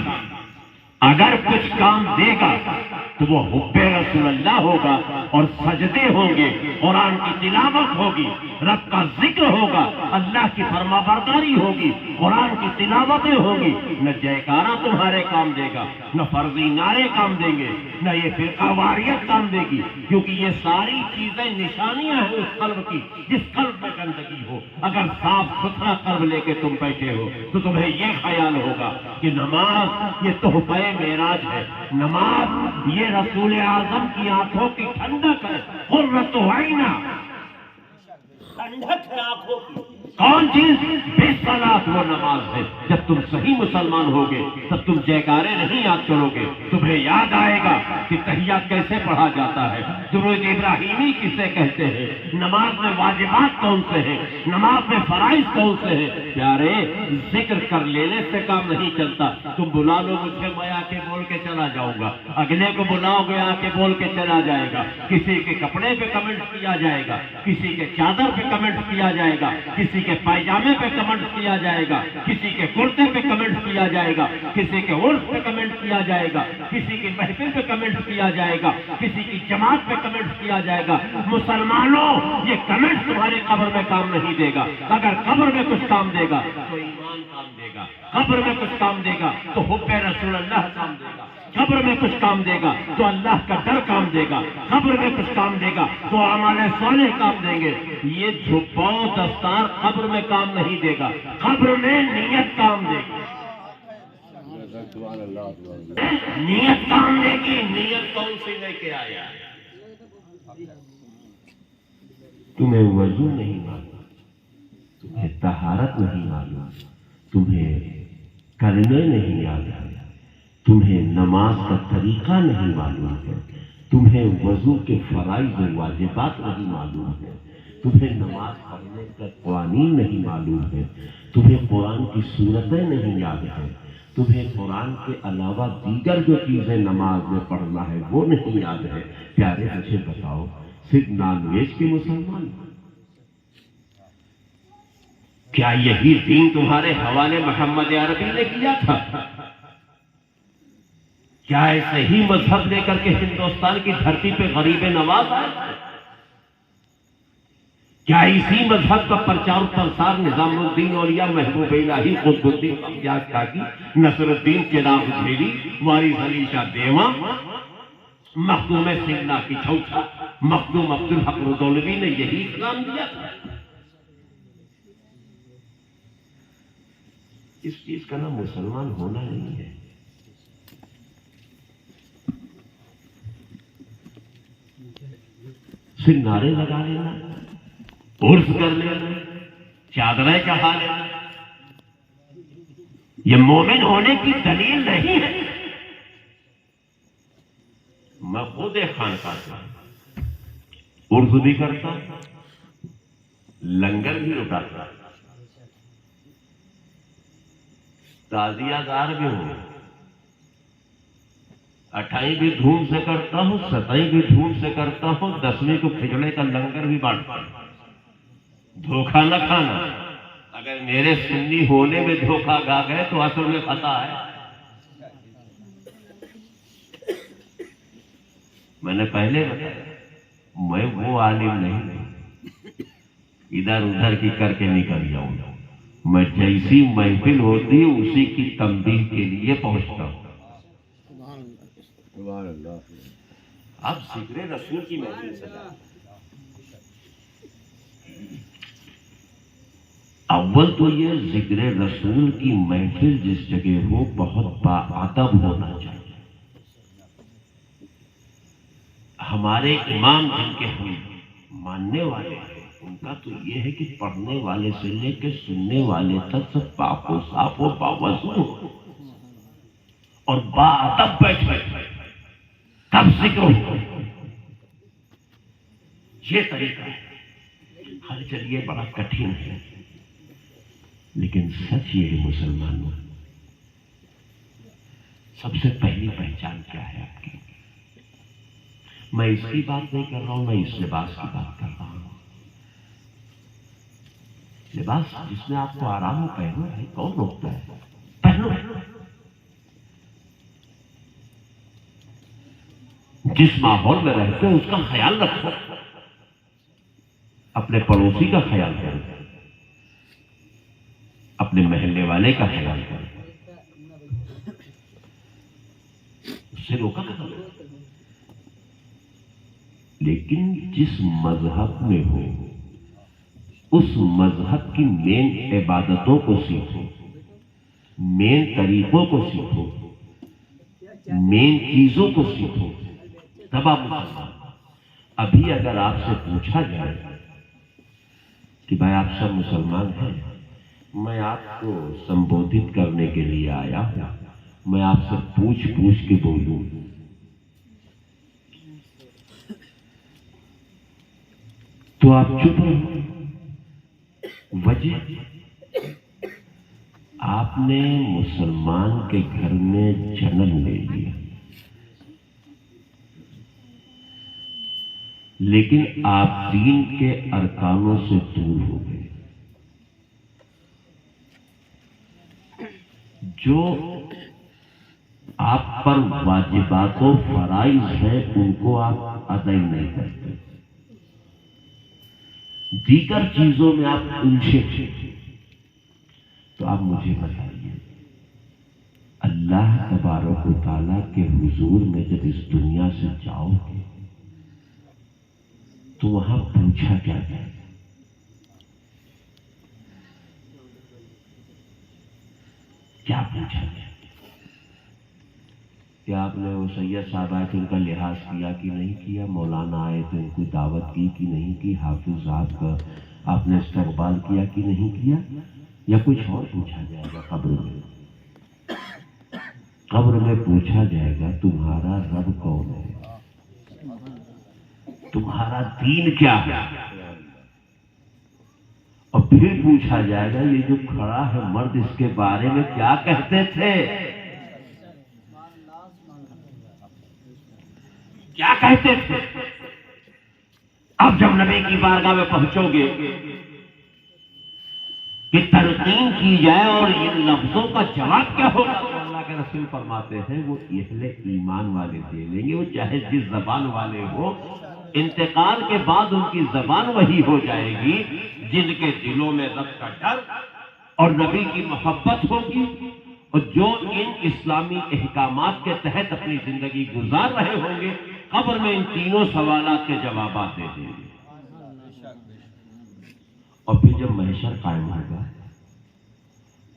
دے. اگر کچھ کام دے گا تو وہ حب رسول اللہ ہوگا اور سجدے ہوں گے، قرآن کی تلاوت ہوگی، رب کا ذکر ہوگا، اللہ کی فرما برداری ہوگی، قرآن کی تلاوتیں ہوگی. نہ جیکارہ تمہارے کام دے گا، نہ فرضی نعرے کام دیں گے، نہ یہ فرقہ واریت کام دے گی، کیونکہ یہ ساری چیزیں نشانیاں ہیں اس قلب کی جس قلب میں گندگی ہو. اگر صاف ستھرا قلب لے کے تم بیٹھے ہو تو تمہیں یہ خیال ہوگا کہ نماز یہ تحفہ معراج ہے، نماز یہ رسول اعظم کی آنکھوں کی ٹھنڈک ہے، قرۃ عین، ٹھنڈک ہے آنکھوں کی. کون چیز؟ بے صلاۃ وہ نماز ہے. جب تم صحیح مسلمان ہوگے تب تم جیکارے نہیں یاد کرو گے، تمہیں یاد آئے گا کہ تحیات کیسے پڑھا جاتا ہے، درود ابراہیمی کسے کہتے ہیں، نماز میں واجبات کون سے ہیں، نماز میں فرائض کون سے ہیں. پیارے، ذکر کر لینے سے کام نہیں چلتا. تم بلا لو مجھے، میں آ کے بول کے چلا جاؤں گا، اگلے کو بلاؤ گے آ کے بول کے چلا جائے گا. کسی کے کپڑے پہ کمنٹ کیا جائے گا، کسی کے چادر پہ کمنٹ کیا جائے گا، کسی کے پائجامے پہ کمنٹ کیا جائے گا، کسی کے کرتے پہ کمنٹ کیا جائے گا، کسی کے عرف پہ کمنٹ کیا جائے گا، کسی کی محفل پہ کمنٹ کیا جائے گا، کسی کی جماعت پہ کمنٹ کیا جائے گا. مسلمانوں، یہ کمنٹ تمہاری قبر میں کام نہیں دے گا. اگر قبر میں کچھ کام دے گا تو ایمان کام دے گا، قبر میں کچھ کام دے گا تو حب رسول اللہ کام دے گا، قبر میں کچھ کام دے گا تو اللہ کا ڈر کام دے گا، قبر میں کچھ کام دے گا تو اعمال صالح کام دیں گے. یہ جھپاؤ دستار قبر میں کام نہیں دے گا، قبر میں نیت کام دے گی، نیت کام دے گی. نیت کون سی لے کے آیا؟ تمہیں وضو نہیں معلوم، تمہیں طہارت نہیں معلوم، تمہیں کلمے نہیں یاد آیا، تمہیں نماز کا طریقہ نہیں معلوم ہے، تمہیں وضو کے فرائض و واجبات نہیں معلوم ہے، تمہیں نماز پڑھنے کا قوانین نہیں معلوم ہے، تمہیں قرآن کی سورتیں نہیں یاد ہیں، تمہیں قرآن کے علاوہ دیگر جو چیزیں نماز میں پڑھنا ہے وہ نہیں یاد ہے. پیارے، مجھے بتاؤ، صرف نان ویج کے مسلمان؟ کیا یہی دین تمہارے حوالے محمد عربی نے کیا تھا؟ کیا ایسے ہی مذہب لے کر کے ہندوستان کی دھرتی پہ غریب نواز آئے؟ کیا اسی مذہب کا پرچار پرسار نظام الدین اولیاء محبوب الہی قطب الدین بختیار کاکی، نصر الدین چراغ جھیلی، وارث علی شاہ دیواں، مخدوم سنگلا کی چھوٹا، مخدوم عبدالحق رضولوی نے یہی اسلام دیا تھا؟ اس چیز کا نام مسلمان ہونا نہیں ہے. صرف نعرے لگا لینا، عرف کر لینا، چادریں چڑھا لینا، یہ مومن ہونے کی دلیل نہیں ہے. میں خود ایک خانقاہ کا عرف بھی کرتا، لنگر بھی اٹھاتا، تعزیہ دار بھی ہوں، 28 بھی دھوم سے کرتا ہوں، 27 بھی دھوم سے کرتا ہوں، 10ویں کو کھچڑے کا لنگر بھی بانٹتا ہوں. دھوکہ نہ کھانا. اگر میرے سنی ہونے میں دھوکہ کھا گئے تو اصل میں خطا ہے. میں نے پہلے بتایا، میں وہ عالم نہیں ادھر ادھر کی کر کے نکل جاؤں گا. میں جیسی محفل ہوتی اسی کی تنبیہ کے لیے پہنچتا ہوں. اب ذکر رسول کی محفل سجا. اول تو یہ ذکر رسول کی محفل جس جگہ ہو بہت باادب ہونا چاہیے. ہمارے امام جن کے ہم ماننے والے ہیں ان کا تو یہ ہے کہ پڑھنے والے سے لے کے سننے والے تک سب پاک و صاف و باوضو ہو اور باادب بیٹھے تب ذکر ہو. یہ طریقہ ہے. ہر چلیے بڑا کٹھن ہے لیکن سچ یہ ہے مسلمانوں، سب سے پہلی پہچان کیا ہے آپ کی؟ میں اس کی بات نہیں کر رہا ہوں، میں اس لباس کی بات کر رہا ہوں. لباس جس میں آپ کو آرام ہو پہنو ہے، کون روکتا ہے؟ پہنو. جس ماحول میں رہتے ہیں اس کا خیال رکھو، اپنے پڑوسی کا خیال کرو، اپنے محلے والے کا خیال کرو، اس سے روکا کرو۔ لیکن جس مذہب میں ہو اس مذہب کی مین عبادتوں کو سیکھو، مین طریقوں کو سیکھو، مین چیزوں کو سیکھو، تب آپ مسلمان۔ ابھی اگر آپ سے پوچھا جائے کہ بھائی آپ سب مسلمان ہیں، میں آپ کو سمبودھت کرنے کے لیے آیا ہوں، میں آپ سے پوچھ پوچھ کے بولوں، تو آپ چپ رہو۔ وجہ آپ نے مسلمان کے گھر میں جنم لے لیا، لیکن آپ دین کے ارکانوں سے دور ہو گئے۔ جو آپ پر واجبات و فرائض ہیں ان کو آپ ادا نہیں کرتے، دیگر چیزوں میں آپ الجھے تھے۔ تو آپ مجھے بتائیے، اللہ تبارک و تعالیٰ کے حضور میں جب اس دنیا سے جاؤ گے تو وہاں پوچھا کیا جائے گا؟ کیا پوچھا جائے گا؟ کہ آپ نے وہ سید صاحب آئے تھے ان کا لحاظ کیا کہ نہیں کیا، مولانا آئے تھے ان کو دعوت کی کہ نہیں کی، حافظ صاحب کا آپ نے استقبال کیا کہ نہیں کیا، یا کچھ اور پوچھا جائے گا؟ قبر میں قبر میں پوچھا جائے گا تمہارا رب کون ہے، تمہارا دین کیا ہے، اور پھر پوچھا جائے گا یہ جو کھڑا ہے مرد اس کے بارے میں کیا کہتے تھے، کیا کہتے تھے۔ اب جب نبی کی بارگاہ میں پہنچو گے کہ تلقین کی جائے اور ان لفظوں کا جواب کیا ہوگا، تو اللہ کے رسول فرماتے ہیں وہ اہل ایمان والے دے لیں گے، وہ چاہے جس زبان والے ہو، انتقال کے بعد ان کی زبان وہی ہو جائے گی جن کے دلوں میں رب کا ڈر اور نبی کی محبت ہوگی، اور جو ان اسلامی احکامات کے تحت اپنی زندگی گزار رہے ہوں گے، قبر میں ان تینوں سوالات کے جوابات دے دیں گے۔ اور پھر جب محشر قائم ہوگا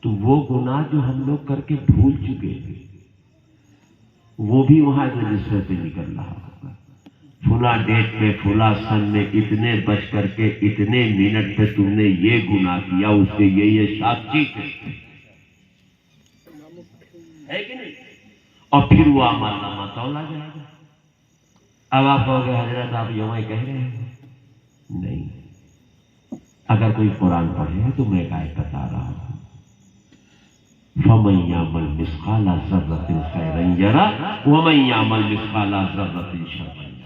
تو وہ گناہ جو ہم لوگ کر کے بھول چکے ہیں وہ بھی وہاں رجسٹر پہ نکل رہا ہوگا، فلاں ڈیٹ پہ فلاں سن میں اتنے بج کر کے اتنے منٹ پہ تم نے یہ گناہ کیا، اس کے یہ ساکشی تھے، ہے کہ نہیں؟ اور پھر وہ عمل نامہ تولا جائے گا۔ اب آپ کہو گے حضرت آپ یوں ہی کہہ رہے ہیں، نہیں، اگر کوئی قرآن پڑھے تو میں ایک آیت بتا رہا ہوں، فَمَن يَعْمَلْ مِثْقَالَ ذَرَّةٍ خَيْرًا يَرَهُ وَمَن يَعْمَلْ مِثْقَالَ ذَرَّةٍ شَرًّا يَرَهُ۔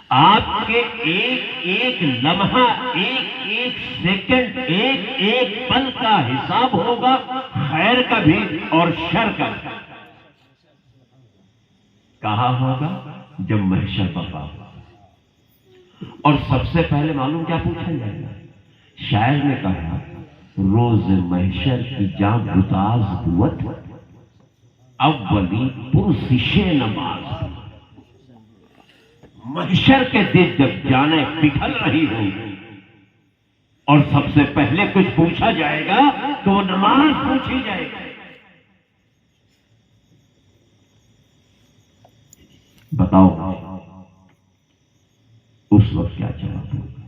آپ کے ایک ایک لمحہ، ایک ایک سیکنڈ، ایک ایک پل کا حساب ہوگا، خیر کا بھی اور شر کا بھی۔ کہاں ہوگا؟ جب محشر برپا ہوگا۔ اور سب سے پہلے معلوم کیا پوچھا جائے گا؟ شاعر نے کہا روز محشر کی جاں گداز قوت، اولی پرسش نماز۔ محشر کے دن جب جانیں پگھل رہی ہوں اور سب سے پہلے کچھ پوچھا جائے گا تو وہ نماز پوچھی جائے گی۔ بتاؤ اس وقت کیا جواب ہوگا؟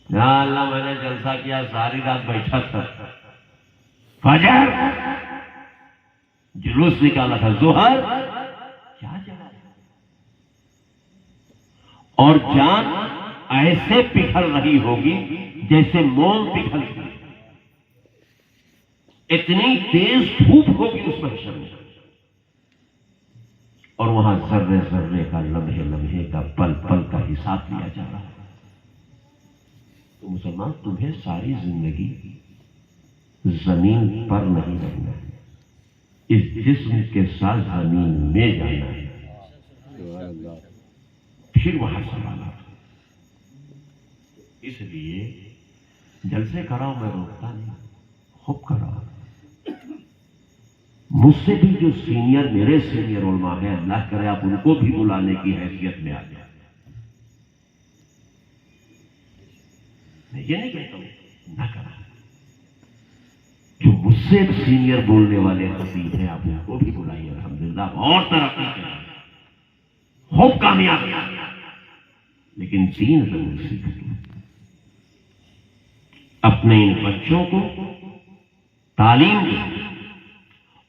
یا اللہ میں نے جلسہ کیا، ساری رات بیٹھا تھا، فجر جلوس نکالا تھا، ظہر کیا جواب؟ اور جان ایسے پگھل رہی ہوگی جیسے موم پگھلتی، اتنی تیز دھوپ ہوگی اس محشر میں، اور وہاں ذرے ذرے کا، لمحے لمحے کا، پل پل کا حساب لیا جا رہا ہے۔ تو مسلمان تمہیں ساری زندگی زمین پر نہیں رہنا ہے، اس جسم کے ساتھ زمین میں جانا ہے، پھر وہاں سوالات۔ اس لیے جلسے کراؤ، میں روکتا نہیں، خوب کراؤ۔ مجھ سے بھی جو سینئر، میرے سینئر علماء ہیں، اللہ کرے آپ ان کو بھی بلانے کی حیثیت میں آ جائیں۔ میں یہ نہیں کہتا ہوں نہ کرا، جو مجھ سے سینئر بولنے والے خطیب ہیں آپ ان کو بھی بلائیے، الحمدللہ اور ترقی کریں، خوب کامیاب ہیں، لیکن دین ضرور سیکھ لو۔ اپنے ان بچوں کو تعلیم دیں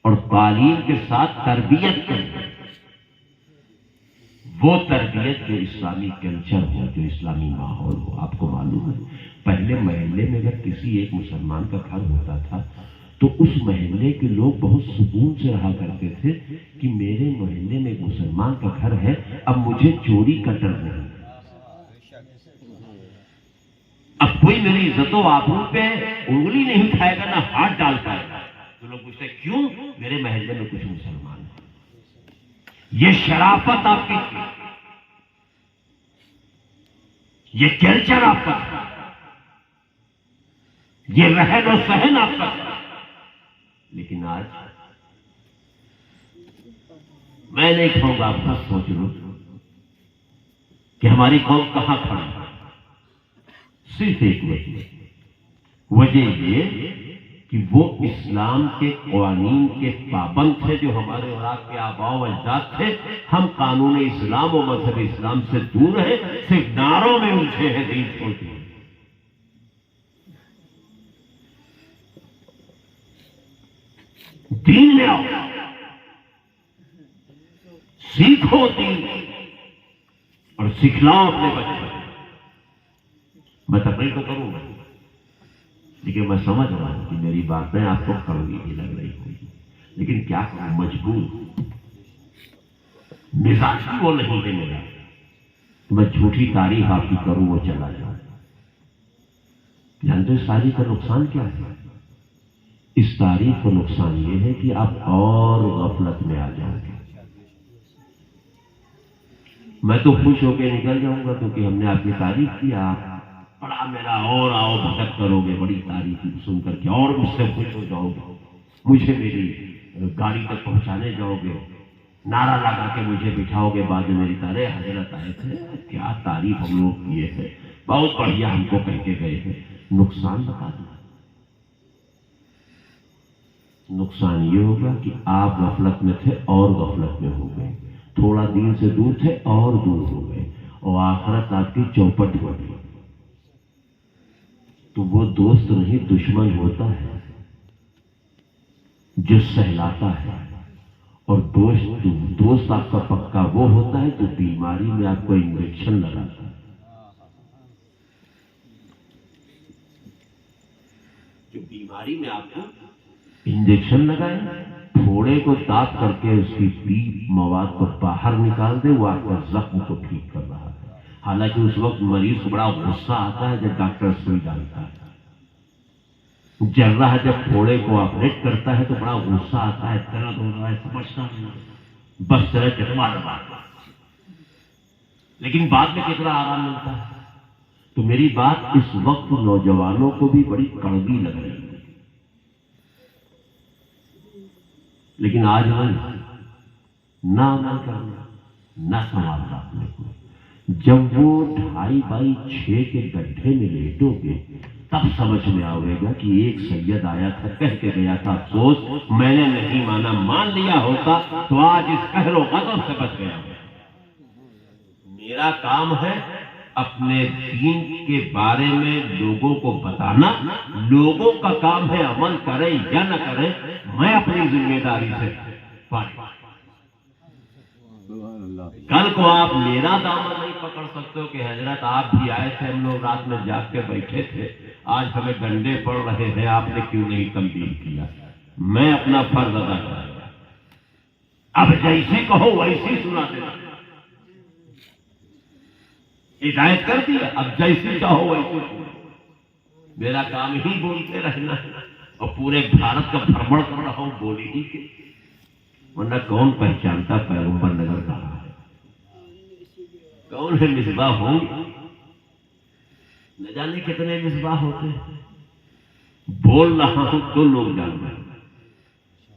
اور تعلیم کے ساتھ تربیت کریں، وہ تربیت جو اسلامی کلچر ہو، جو اسلامی ماحول ہو۔ آپ کو معلوم ہے پہلے محلے میں اگر کسی ایک مسلمان کا گھر ہوتا تھا تو اس محلے کے لوگ بہت سکون سے رہا کرتے تھے کہ میرے محلے میں ایک مسلمان کا گھر ہے، اب مجھے چوری کا ڈر نہیں، اب کوئی میری عزت و آبرو پہ انگلی نہیں اٹھائے گا، نہ ہاتھ ڈال پائے گا۔ تو لوگ پوچھتے کیوں؟ میرے محلے میں کچھ مسلمان ہیں۔ یہ شرافت آپ کی تھی، یہ کلچر آپ کا تھا، یہ رہن و سہن آپ کا تھا۔ لیکن آج میں نہیں کہوں گا، آپ خود سوچ لو کہ ہماری قوم کہاں کھڑی ہے۔ صرف ایک وجہ یہ کہ وہ اسلام کے قوانین کے پابند تھے جو ہمارے عراق کے آباء و اجداد تھے۔ ہم قانون اسلام و مذہب اسلام سے دور ہیں، صرف نعروں میں الجھے ہیں، دین چھوڑ کے۔ دین میں آؤ، سیکھو دین اور سکھلاؤ اپنے بچوں۔ میں تقریر تو کروں گا، لیکن میں سمجھ رہا ہوں کہ میری باتیں آپ کو کڑوی بھی لگ رہی ہوگی، لیکن کیا کروں، مجبور، مزاج بھی وہ نہیں ہے میرا کہ میں جھوٹی تعریف آپ کی کروں وہ چلا جاؤں۔ جانتے اس تعریف کا نقصان کیا ہے؟ اس تعریف کا نقصان یہ ہے کہ آپ اور غفلت میں آ جاؤ گے۔ میں تو خوش ہو کے نکل جاؤں گا کیونکہ ہم نے آپ کی تعریف کی، آپ بڑا میرا اور آؤ بھگت کرو گے، بڑی تعریف سن کر کے اور مجھ سے خوش ہو جاؤ گے، مجھے میری گاڑی تک پہنچانے جاؤ گے، نعرہ لگا کے مجھے بٹھاؤ گے، بعد میں میری تعریف حضرت آئے تھے، کیا تعریف ہم لوگ کیے ہیں، بہت بڑھیا ہم کو کہہ کے گئے ہیں۔ نقصان بتا دوں، نقصان یہ ہوگا کہ آپ غفلت میں تھے اور غفلت میں ہو گئے، تھوڑا دین سے دور تھے اور دور ہو گئے، اور آخرت آپ کی چوپٹ ہو گئی۔ تو وہ دوست نہیں دشمن ہوتا ہے جو سہلاتا ہے، اور دوست آپ کا پکا وہ ہوتا ہے جو بیماری میں آپ کو انجیکشن لگاتا ہے، جو بیماری میں آپ کو انجیکشن لگائے، پھوڑے کو دانت کر کے اس کی بی مواد کو باہر نکال دے، وہ آپ کا زخم کو ٹھیک کر رہا ہے۔ حالانکہ اس وقت مریض کو بڑا غصہ آتا ہے جب ڈاکٹر سوئی ڈالتا ہے، جراح جب پھوڑے کو آپریٹ کرتا ہے تو بڑا غصہ آتا ہے، درد ہو رہا ہے، سمجھتا نہیں، بس طرح کے تمہارا بات، لیکن بعد میں کتنا آرام ملتا ہے۔ تو میری بات اس وقت نوجوانوں کو بھی بڑی کڑوی لگ رہی ہے، لیکن آج نہ عمل کرنا، نہ سنبھالنا اپنے کو۔ جب وہ 2.5x6 کے گڈھے میں لیٹو گے تب سمجھ میں آئے گا کہ ایک سید آیا تھا، کہہ کے گیا تھا، افسوس میں نے نہیں مانا، مان لیا ہوتا تو آج اس قہر و غضب سے بچ گیا۔ میرا کام ہے اپنے دین کے بارے میں لوگوں کو بتانا، لوگوں کا کام ہے عمل کریں یا نہ کریں، میں اپنی ذمہ داری سے فارغ۔ کل کو آپ میرا دامن نہیں پکڑ سکتے ہو کہ حضرت آپ بھی آئے تھے، ہم لوگ رات میں جاگ کے بیٹھے تھے، آج ہمیں ڈنڈے پڑ رہے ہیں، آپ نے کیوں نہیں تنبیہ کیا؟ میں اپنا فرض ادا کروں گا، اب جیسے کہو ویسے سنا دینا، ہدایت کر دیا، اب جیسے چاہو ویسے سنا۔ میرا کام ہی بولتے رہنا ہے، اور پورے بھارت کا بھرمڑ کر رہا ہوں بولی ہی کے، ورنہ کون پہچانتا پیغمبر نگر کہاں ہے؟ کون ہے مصباح ہوں؟ نہ جانے کتنے مصباح ہوتے ہیں. بول رہا ہوں تو لوگ جان رہے ہیں.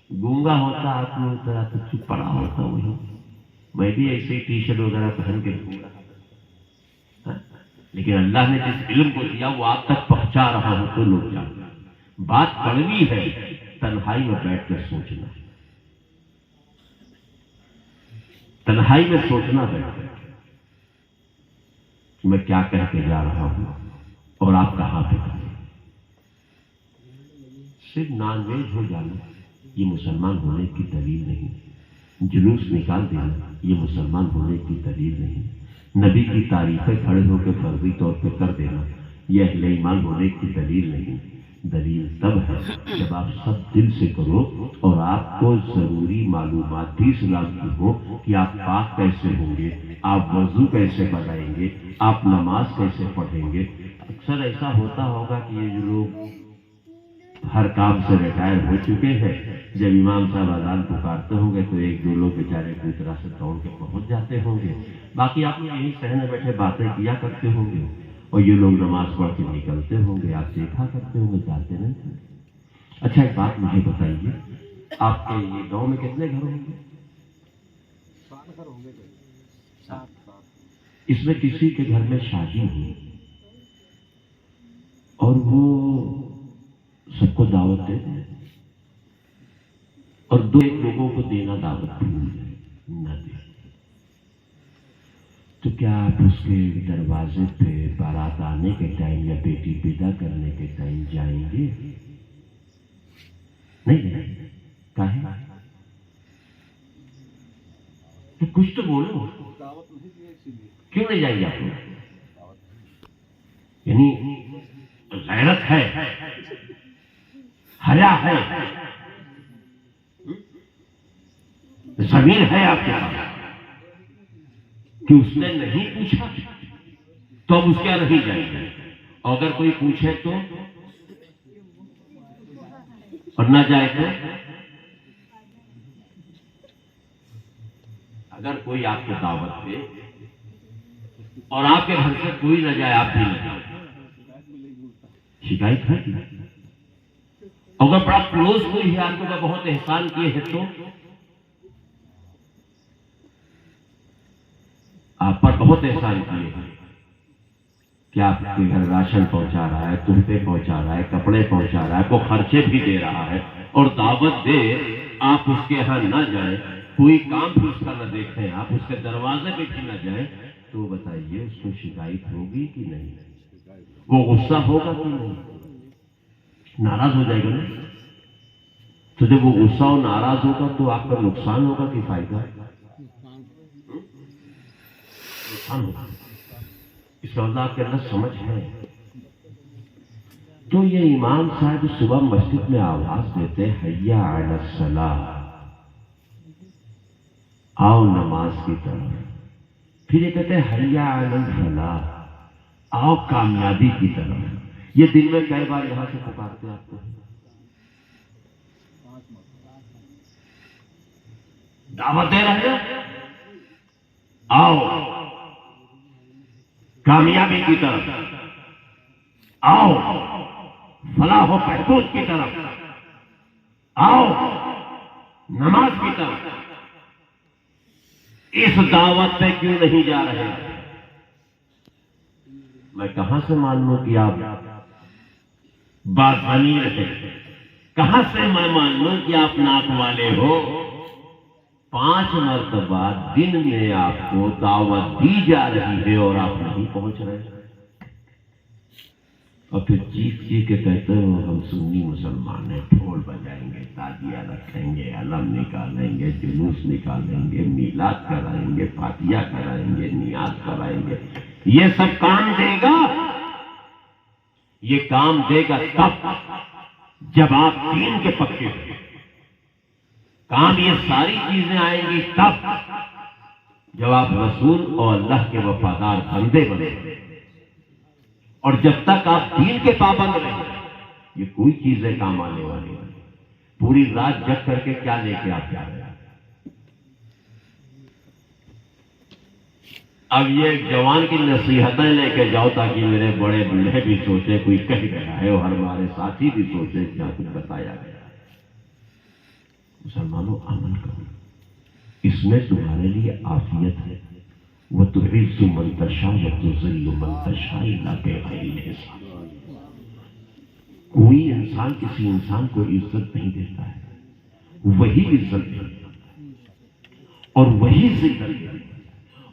گونگا ہوتا آدمی ہوتا تو چپ پڑا ہوتا وہی. میں بھی ایسے ہی ٹی شرٹ وغیرہ پہن کے گھوم رہا تھا، لیکن اللہ نے جس علم کو دیا وہ آپ تک پہنچا رہا ہوں تو لوگ جان رہے ہیں. بات کڑوی ہے، تنہائی میں بیٹھ کر سوچنا، تنہائی میں سوچنا بیٹھ کر میں کیا کہہ کے جا رہا ہوں اور آپ کہاں پہ کھڑے. صرف نان ویج ہو جانا یہ مسلمان ہونے کی دلیل نہیں. جلوس نکال دینا یہ مسلمان ہونے کی دلیل نہیں. نبی کی تعریفیں کھڑے ہو کے فرضی طور پہ کر دینا یہ اہل ایمان ہونے کی دلیل نہیں. دلیل تب ہے جب آپ سب دل سے کرو اور آپ کو ضروری معلومات بھی اسلام کی ہو کہ آپ پاک کیسے ہوں گے، آپ وضو کیسے بنائیں گے، آپ نماز کیسے پڑھیں گے. اکثر ایسا ہوتا ہوگا کہ یہ جو لوگ ہر کام سے ریٹائر ہو چکے ہیں، جب امام صاحب اذان پکارتے ہوں گے تو ایک دو لوگ بیچارے کوئی طرح سے دوڑ کے پہنچ جاتے ہوں گے. باقی آپ یہیں سہنے بیٹھے باتیں کیا کرتے ہوں گے اور یہ لوگ نماز پڑھ کے نکلتے ہوں گے. آپ دیکھا کرتے ہوں گے، جاتے نہیں تھے. اچھا ایک بات مجھے بتائیے، آپ کے یہ گاؤں میں کتنے گھر ہوں گے؟ 7 گھر ہوں گے. 7. اس میں کسی کے گھر میں شادی ہوئی اور وہ سب کو دعوت دے دیں اور 2 لوگوں کو دینا دعوت نہ دے، تو کیا آپ اس کے دروازے پہ بارات آنے کے ٹائم یا بیٹی پیدا کرنے کے ٹائم جائیں گے؟ نہیں. کاہے؟ تو کچھ تو بولو، دعوت نہیں دی اسی لیے. کیوں نہیں جائیں گے آپ لوگ؟ یعنی غیرت ہے، حیا ہے، زمین ہے آپ کے پاس کہ اس نے نہیں پوچھا تو اب اس کے نہیں جائیں گے. اور اگر کوئی پوچھے تو اور نہ جائے تو اگر کوئی آپ کو دعوت دے اور آپ کے گھر سے کوئی نہ جائے، آپ بھی نہ جائیں، شکایت ہے. اگر بڑا کلوز کوئی ہے آپ کو بہت احسان کیے ہیں تو آپ پر بہت احسان کیے ہیں کہ آپ کے گھر راشن پہنچا رہا ہے، تحفے پہنچا رہا ہے، کپڑے پہنچا رہا ہے، کو خرچے بھی دے رہا ہے اور دعوت دے آپ اس کے یہاں نہ جائیں، کوئی کام بھی اس کا نہ دیکھیں، آپ اس کے دروازے پہ بھی نہ جائیں، تو بتائیے اس کو شکایت ہوگی کہ نہیں؟ وہ غصہ ہوگا کہ نہیں؟ ناراض ہو جائے گا نا. تو جب وہ غصہ اور ناراض ہوگا تو آپ کا نقصان ہوگا کہ فائدہ؟ نقصان ہوگا. اس کا اللہ کے اندر سمجھ ہے. تو یہ امام صاحب صبح مسجد میں آواز دیتے حیا علی الصلاۃ، آؤ نماز کی طرف. پھر یہ کہتے حیا علی الفلاح، آؤ کامیابی کی طرف. یہ دن میں کئی بار یہاں سے پکارتے آپ کو؟ دعوت دے رہے ہیں آؤ کامیابی کی طرف، آؤ فلاح و بہبود کی طرف، آؤ نماز کی طرف. اس دعوت پہ کیوں نہیں جا رہے؟ میں کہاں سے معلوم کہ آپ باضمیر ہے؟ کہاں سے میں معلوم کہ آپ ناک والے ہو؟ 5 مرتبہ دن میں آپ کو دعوت دی جا رہی ہے اور آپ نہیں پہنچ رہے، اور پھر چیخ چیخ کے کہتے ہو ہم سنی مسلمان ہیں، ڈھول بجائیں گے، تازیہ رکھیں گے، علم نکالیں گے، جلوس نکالیں گے، میلاد کرائیں گے، فاتحہ کرائیں گے، نیاز کرائیں گے. یہ سب کام دے گا؟ یہ کام دے گا تب جب آپ دین کے پکے ہو. کام یہ ساری چیزیں آئیں گی تب جب آپ رسول اور اللہ کے وفادار بندے بنے. اور جب تک آپ دین کے پابند رہیں یہ کوئی چیزیں کام آنے والی نہیں. پوری رات جگ کر کے کیا لے کے آپ جا رہے ہیں؟ اب یہ جوان کی نصیحتیں لے کے جاؤ تاکہ میرے بڑے بوڑھے بھی سوچے کوئی کہہ گیا ہے اور ہمارے ساتھی بھی سوچے کیا کچھ بتایا گیا ہے۔ مسلمانوں عمل کرو، اس میں تمہارے لیے عافیت ہے۔ وَتُعِزُّ مَن تَشَاءُ وَتُذِلُّ مَن تَشَاءُ إِلَّا بِغَيْرِ حِسَابٍ۔ کوئی انسان کسی انسان کو عزت نہیں دیتا ہے، وہی عزت ہے اور وہی ذکر ہے،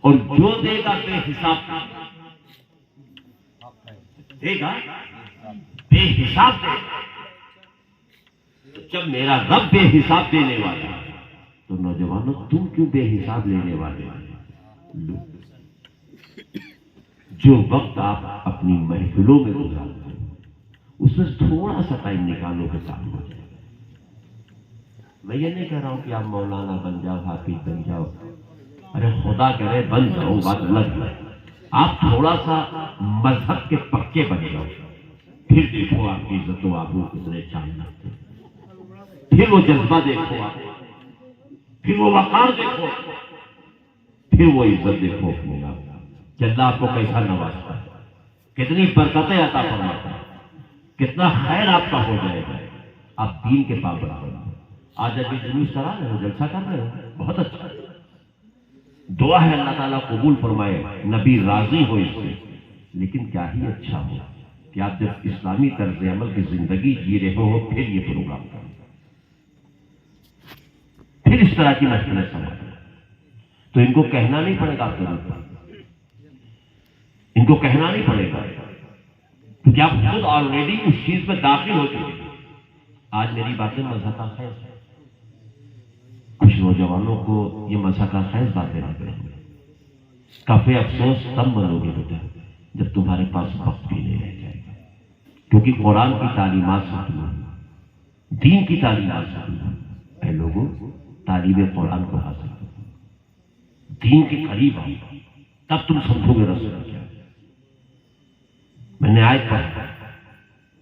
اور جو دے گا بے حساب دے گا، بے حساب دے گا۔ تو جب میرا رب بے حساب دینے والا ہے تو نوجوانوں تم کیوں بے حساب لینے والے لو؟ جو وقت آپ اپنی محفلوں میں گزارتے ہیں اس میں تھوڑا سا ٹائم نکالو کے کام ہو جائے گا۔ میں یہ نہیں کہہ رہا ہوں کہ آپ مولانا بن جاؤ، حافظ بن جاؤ، ارے خدا کرے بن جاؤ، بات الگ ہے۔ آپ تھوڑا سا مذہب کے پکے بن جاؤ، پھر دیکھو آپ کی عزت و آبرو کتنے چاند لگتے، پھر وہ جذبہ دیکھو آپ، پھر وہ وقار دیکھو، پھر وہ عزت دیکھو اپنے آپ کہ اللہ آپ کو کیسا نوازتا ہے، کتنی برکتیں عطا فرماتا ہے، کتنا خیر آپ کا ہو جائے گا۔ آپ دین کے پابند بنو۔ آج ابھی جلوس کرا رہے ہو، جلسہ کر رہے ہو، بہت اچھا ہے۔ دعا ہے اللہ تعالیٰ قبول فرمائے، نبی راضی ہو اس سے، لیکن کیا ہی اچھا ہو کہ آپ جب اسلامی طرز عمل کی زندگی جی رہے ہو پھر یہ پروگرام کریں، پھر اس طرح کی محفلیں سمجھیں۔ تو ان کو کہنا نہیں پڑے گا آپ کو، ان کو کہنا نہیں پڑے گا کیونکہ آپ خود آلریڈی اس چیز میں داخل ہو چکے ہیں۔ آج میری باتیں مزہ کا خیز ہے، کچھ نوجوانوں کو یہ مزہ کا خیز باتیں لگ رہی ہیں۔ کافی افسوس تب بنو گے بیٹا جب تمہارے پاس وقت بھی نہیں رہ جائے گا، کیونکہ قرآن کی تعلیمات سے تمہیں، دین کی تعلیمات سے تمہیں، اے لوگوں تعلیم قرآن کو حاصل کرو، دین کے قریب آؤ، تب تم سمجھو گے رسول کیا۔ میں نے آیت پڑھا،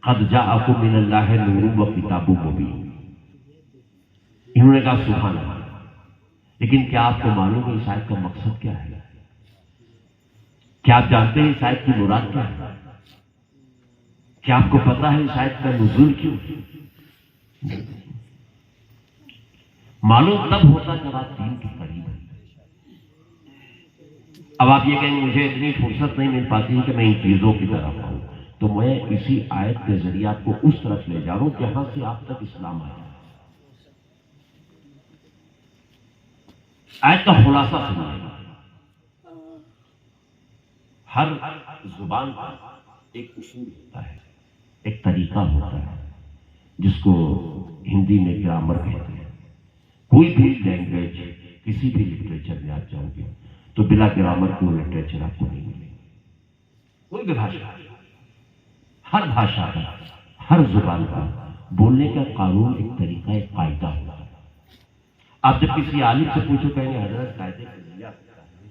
قد جاءکم من اللہ نور و کتاب مبین۔ انہوں نے کہا سبحان اللہ، لیکن کیا آپ کو معلوم ہے اس آیت کا مقصد کیا ہے؟ کیا آپ جانتے ہیں اس آیت کی مراد کیا ہے؟ کیا آپ کو پتا ہے اس آیت کا نزول کیوں؟ معلوم تب ہوتا جب آپ دین کے قریب ہیں۔ اب آپ یہ کہیں مجھے اتنی فرصت نہیں مل پاتی کہ میں ان چیزوں کی طرف آؤں، تو میں اسی آیت کے ذریعے آپ کو اس طرف لے جا رہا ہوں جہاں سے آپ تک اسلام آیا۔ آیت کا خلاصہ سنائے گا۔ ہر زبان کا ایک اصول ہوتا ہے، ایک طریقہ ہوتا ہے جس کو ہندی میں گرامر کہتے ہیں۔ کوئی بھی لینگویج، کسی بھی لٹریچر میں آپ جاؤ گے تو بلا گرامر کو لٹریچر آپ کو نہیں ملے گا۔ کوئی بھی بھاشا، ہر بھاشا کا، ہر زبان کا بولنے کا قانون، ایک طریقہ، ایک قاعدہ ہوتا ہے۔ آپ جب کسی عالم سے پوچھو کہیں گے حضرت قاعدے کا ذریعہ ہوتا ہے،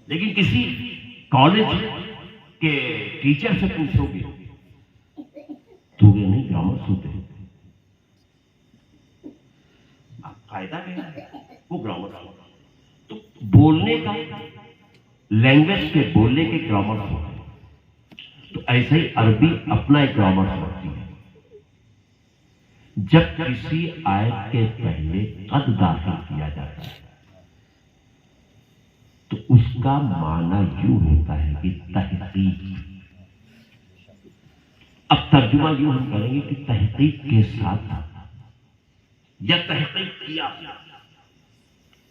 لیکن کسی کالج کے ٹیچر سے پوچھو گے تو وہ نہیں گرامر سنتے ہیں، قاعدہ کیا ہے وہ گرامر ہوتا ہے۔ تو بولنے کا، لینگویج کے بولنے کے گرامر ہوتے ہیں، تو ایسے ہی عربی اپنا ایک گرامر ہوتی ہے۔ جب کسی آیت کے پہلے قد داخل کیا جاتا ہے تو اس کا معنی یوں ہوتا ہے کہ تحقیق۔ اب ترجمہ یوں ہم کریں گے کہ تحقیق کے ساتھ یا تحقیق کیا،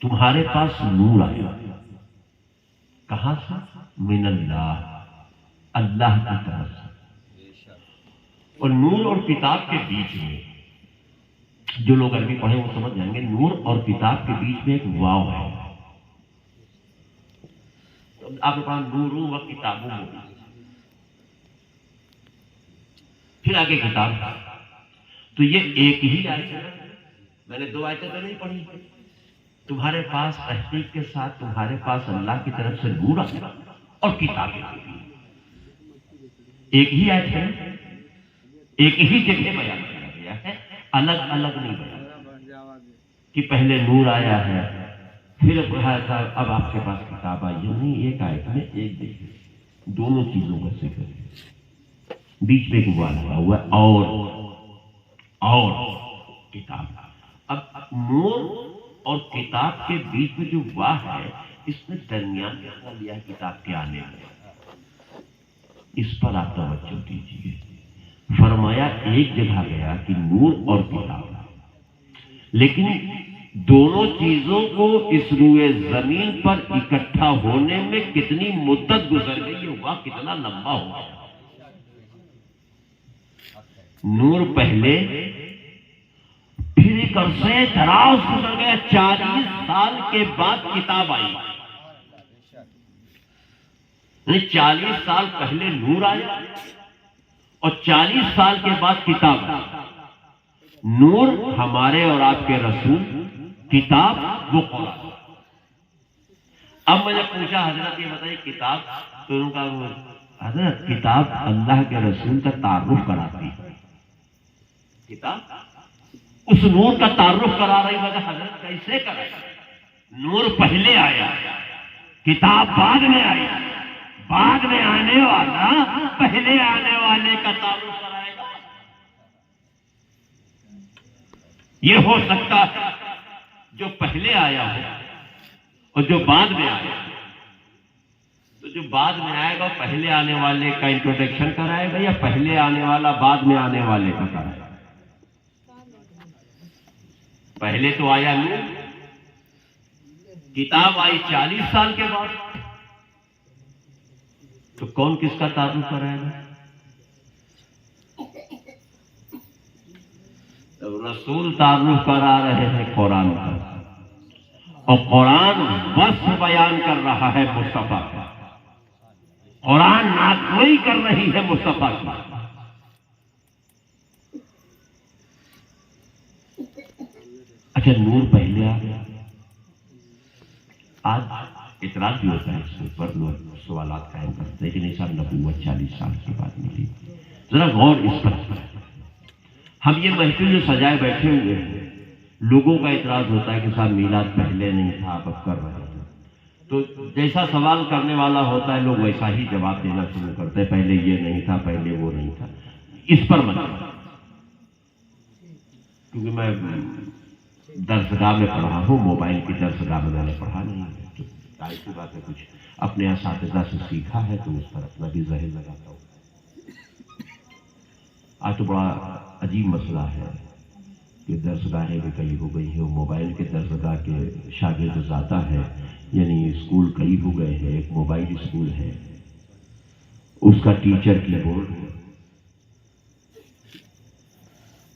تمہارے پاس نور آیا، کہاں سے؟ من اللہ، اللہ کی طرف سے۔ اور نور اور کتاب کے بیچ میں، جو لوگ عربی پڑھیں وہ سمجھ جائیں گے، نور اور کتاب کے بیچ میں ایک واو ہے۔ آپ نے پڑھا نور و کتابوں میں، پھر آگے کتاب، تو یہ ایک ہی آیت ہے۔ میں نے دو آیتیں تو نہیں پڑھی۔ تمہارے پاس تحقیق کے ساتھ تمہارے پاس اللہ کی طرف سے نور آیا اور کتابیں، ایک ہی آیت ہے، ایک ہی جگہ بیان کیا گیا ہے، الگ الگ نہیں بیان کہ پہلے نور آیا ہے پھر اب آپ کے پاس کتاب آئی ہے، نہیں ایک آیت میں ایک دیکھیے دونوں چیزوں کا ذکر ہے، بیچ میں ایک وا لگا ہوا ہے اور کتاب۔ اب نور اور کتاب کے بیچ میں جو وا ہے اس نے درمیان میں لیا کتاب کے آنے میں، اس پر آپ توجہ دیجیے۔ فرمایا ایک جگہ گیا کہ نور اور کتاب، لیکن دونوں چیزوں کو اس روئے زمین پر اکٹھا ہونے میں کتنی مدت گزر گئی، یہ وقت کتنا لمبا ہو گیا۔ نور پہلے، پھر ایک عرصے دراز گزر گیا، 40 سال کے بعد کتاب آئی۔ 40 سال پہلے نور آیا اور 40 سال کے بعد کتاب آئی۔ نور ہمارے اور آپ کے رسول، کتاب وہ قرآن۔ اب میں نے پوچھا حضرت یہ بتائیے کتاب، تو انہوں نے کہا حضرت کتاب اللہ کے رسول کا تعارف کراتی ہے، کتاب اس نور کا تعارف کرا رہی ہے۔ حضرت کیسے کرے؟ نور پہلے آیا، کتاب بعد میں آئی، بعد میں آنے والا پہلے آنے والے کا تعارف کرائے گا۔ یہ ہو سکتا ہے جو پہلے آیا ہو اور جو بعد میں آیا، تو جو بعد میں آئے گا پہلے آنے والے کا انٹروڈکشن کرائے گا یا پہلے آنے والا بعد میں آنے والے کا کرائے گا؟ پہلے تو آیا نور، کتاب آئی 40 سال کے بعد، تو کون کس کا تعارف کرائے گا؟ رسول تعارف کرا رہے ہیں قرآن کا، اور قرآن وصف بیان کر رہا ہے مصطفیٰ کا، قرآن ناگوئی کر رہی ہے مصطفیٰ کی۔ اچھا نور پہلے آ گیا، آج اعتراض بھی ہوتا ہے اس کے اوپر، لوگ سوالات قائم کرتے ہیں کہ نہیں صاحب نبوت 40 سال کے بعد ملی۔ ذرا غور اس پر کریں۔ ہم یہ محفل جو سجائے بیٹھے ہوئے ہیں، لوگوں کا اعتراض ہوتا ہے کہ صاحب میلاد پہلے نہیں تھا آپ اب کر رہے ہیں، تو جیسا سوال کرنے والا ہوتا ہے لوگ ویسا ہی جواب دینا شروع کرتے ہیں، پہلے یہ نہیں تھا، پہلے وہ نہیں تھا۔ اس پر مت، کیونکہ میں درسگاہ میں پڑھا ہوں، موبائل کی درسگاہ میں میں نے پڑھا نہیں ہے، تو ظاہر سی بات ہے کچھ اپنے اساتذہ سے سیکھا ہے تو اس پر اپنا بھی ذہن لگاتا ہوں۔ آج تو بڑا عجیب مسئلہ ہے کہ درسگاہیں بھی کئی ہو گئی ہیں، موبائل کے درسگاہ کے شاگرد زیادہ ہے، یعنی اسکول کئی ہو گئے ہیں، ایک موبائل اسکول ہے، اس کا ٹیچر کی بورڈ ہے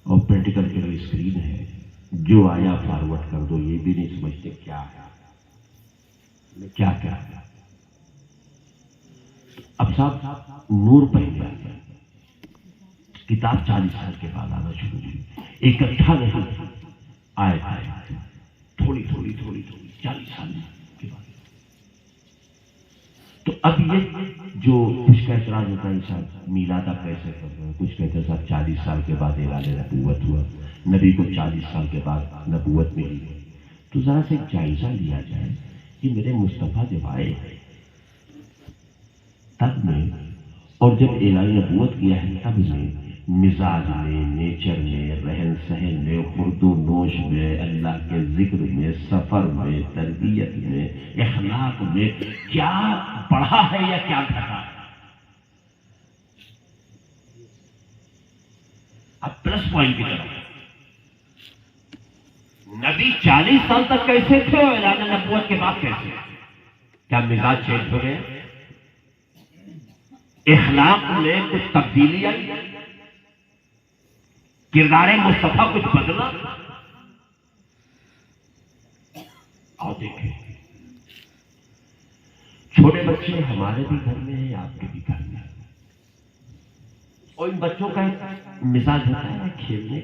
اور پریکٹیکل کے لیے اسکرین ہے، جو آیا فارورڈ کر دو، یہ بھی نہیں سمجھتے کیا ہے، کیا کیا ہے۔ اب صاحب نور پہلے آ گیا، کتاب 40 سال کے بعد آنا شروع ہوئی، اکٹھا نہیں آئے تھوڑی تھوڑی 40 سال کے بعد۔ تو اب یہ جو کچھ کا اعتراض ہوتا ہے صاحب میلاد آپ کیسے کر رہے ہیں، کچھ کہتے ہیں صاحب 40 سال کے بعد اعلان نبوت ہوا، نبی کو 40 سال کے بعد نبوت ملی، تو ذرا سے ایک جائزہ لیا جائے کہ میرے مصطفیٰ جب آئے تب میں، اور جب اعلان نبوت کیا ہے تب میں، مزاج میں، نیچر میں، رہن سہن میں، خورد و نوش میں، اللہ کے ذکر میں، سفر میں، تربیت میں، اخلاق میں کیا بڑھا ہے یا کیا گھٹا ہے؟ اب پلس پوائنٹ کی طرف، نبی 40 سال تک کیسے تھے اور اعلان نبوت کے بعد کیسے؟ کیا مزاج چینج ہو گئے؟ اخلاق میں کچھ تبدیلی آئی؟ کردار مصطفیٰ کچھ بدلا؟ اور دیکھیں چھوٹے بچے ہمارے بھی گھر میں ہیں، آپ کے بھی گھر میں ہیں، اور ان بچوں کا مزاج ہوتا ہے کھیلنے،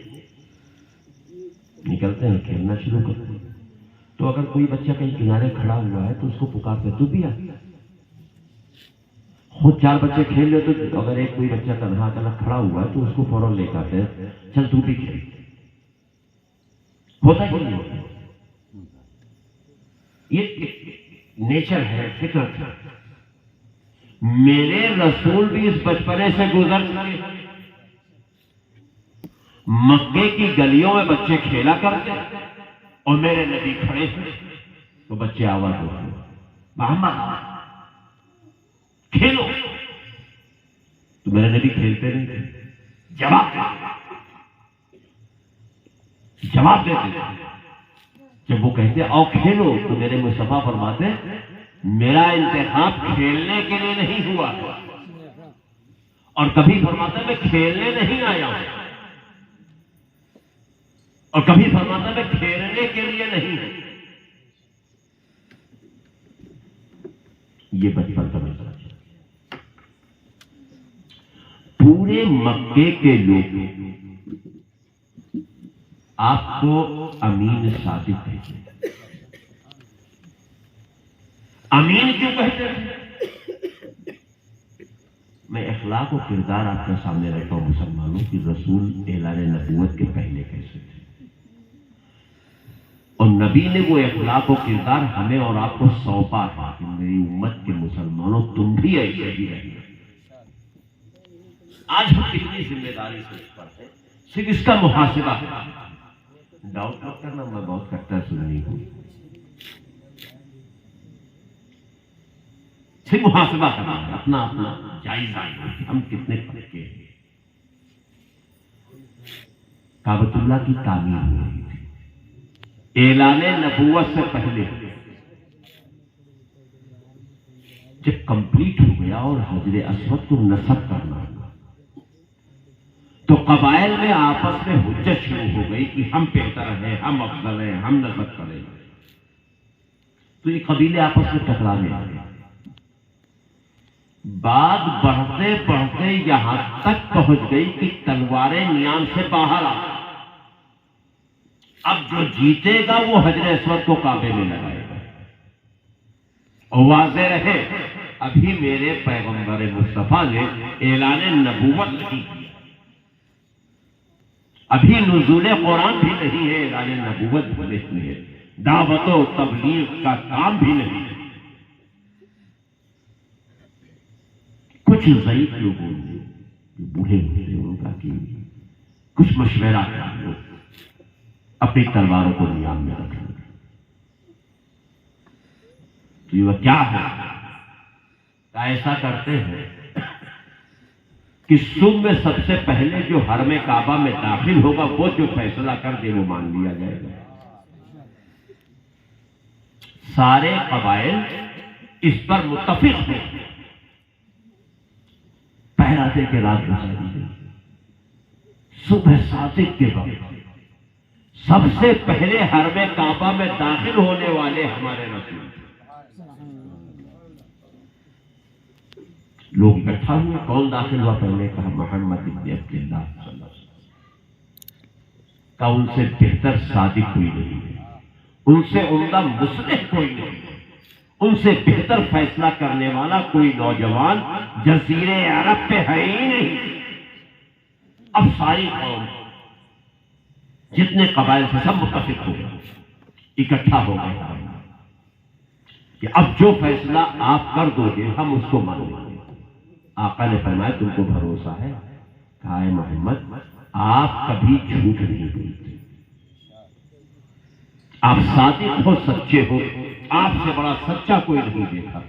نکلتے ہیں کھیلنا شروع کرتے ہیں، تو اگر کوئی بچہ کہیں کنارے کھڑا ہوا ہے تو اس کو پکارتے تو بھی آ، خود 4 بچے کھیل رہے تو اگر ایک کوئی بچہ تنہا کھڑا ہوا ہے تو اس کو فوراً لے کے آتے ہیں، چل تو بھی کھیل، ہوتا کہ نہیں ہوتا؟ یہ نیچر ہے، فطرت ہے۔ میرے رسول بھی اس بچپنے سے گزر چکے۔ مکے کی گلیوں میں بچے کھیلا کرتے اور میرے نبی کھڑے تھے تو بچے آواز ہوتے، محمد کھیلو، تو میرے نبی کھیلتے نہیں تھے، جواب دیتے تھے۔ جب وہ کہتے آؤ کھیلو تو میرے مصطفیٰ فرماتے میرا انتخاب کھیلنے کے لیے نہیں ہوا، اور کبھی فرماتا میں کھیلنے نہیں آیا ہوں، اور کبھی فرماتا میں کھیلنے کے لیے نہیں ہوں۔ یہ بچپن کا مسئلہ ہے۔ پورے مکے کے لوگ آپ کو امین صادق کہتے ہیں۔ امین کیوں کہتے ہیں؟ میں اخلاق و کردار آپ کے سامنے رکھتا ہوں مسلمانوں کی۔ رسول اعلان نبوت کے پہلے کیسے تھے، اور نبی نے وہ اخلاق و کردار ہمیں اور آپ کو سونپا ہے کہ میری امت کے مسلمانوں تم بھی ایسے ہی رہنا۔ آج ہم کتنی ذمہ داری سے اس پر ہیں، صرف اس کا محاسبہ ہے۔ ڈاؤٹ مت کرنا، میں بہت کٹر سنی ہوں، صرف محاسبہ کرنا ہے، اپنا اپنا جائزہ ہم کتنے پکے ہیں۔ کعبۃ اللہ کی تعمیر ہو رہی تھی اعلان نبوت سے پہلے۔ جب کمپلیٹ ہو گیا اور حجر اسود کو نصب کرنا ہوا تو قبائل میں آپس میں حجت شروع ہو گئی کہ ہم بہتر ہیں، ہم افضل ہیں، ہم نصب کریں گے۔ تو یہ قبیلے آپس میں ٹکرانے لگے۔ بات بڑھتے بڑھتے یہاں تک پہنچ گئی کہ تلواریں نیام سے باہر آ گئی۔ اب جو جیتے گا وہ حجر اسود کو کعبے میں لگائے گا۔ اور واضح رہے ابھی میرے پیغمبر مصطفیٰ نے اعلان نبوت نہیں کیا، ابھی نزول قرآن بھی نہیں ہے، اعلان نبوت بھی نہیں ہے، دعوت و تبلیغ کا کام بھی نہیں ہے۔ کچھ ضعیف لوگوں نے جو بوڑھے ہوتے ہیں ان کا کہ کچھ مشورہ کیا لوگ اپنی تلواروں کو نیام میں رکھ لیں۔ تو یہ کیا ہے؟ ایسا کرتے ہیں کہ صبح میں سب سے پہلے جو حرم کعبہ میں داخل ہوگا وہ جو فیصلہ کر دے وہ مان لیا جائے گا۔ سارے قبائل اس پر متفق ہیں۔ پہرا دے کے رات گزار دی گئی۔ صبح صادق کے وقت سب سے پہلے حرم کعبہ میں داخل ہونے والے ہمارے رسول۔ لوگ اکٹھا ہوئے، کون داخل ہوا؟ پہلے کہا محمد ابن عبداللہ صلی اللہ علیہ وسلم کا ان سے بہتر صادق کوئی نہیں ہے، ان سے عمدہ مصلح کوئی نہیں ہے، ان سے بہتر فیصلہ کرنے والا کوئی نوجوان جزیرے عرب پہ ہے ہی نہیں۔ اب ساری قوم جتنے قبائل سے سب متفق ہو گئے، اکٹھا ہو گئے کہ اب جو فیصلہ آپ کر دو گے ہم اس کو مانیں گے۔ آقا نے فرمایا تم کو بھروسہ ہے؟ کہا ہے محمد آپ کبھی جھوٹ نہیں بولتے، آپ صادق ہو، سچے ہو، آپ سے بڑا سچا کوئی نہیں دیکھا۔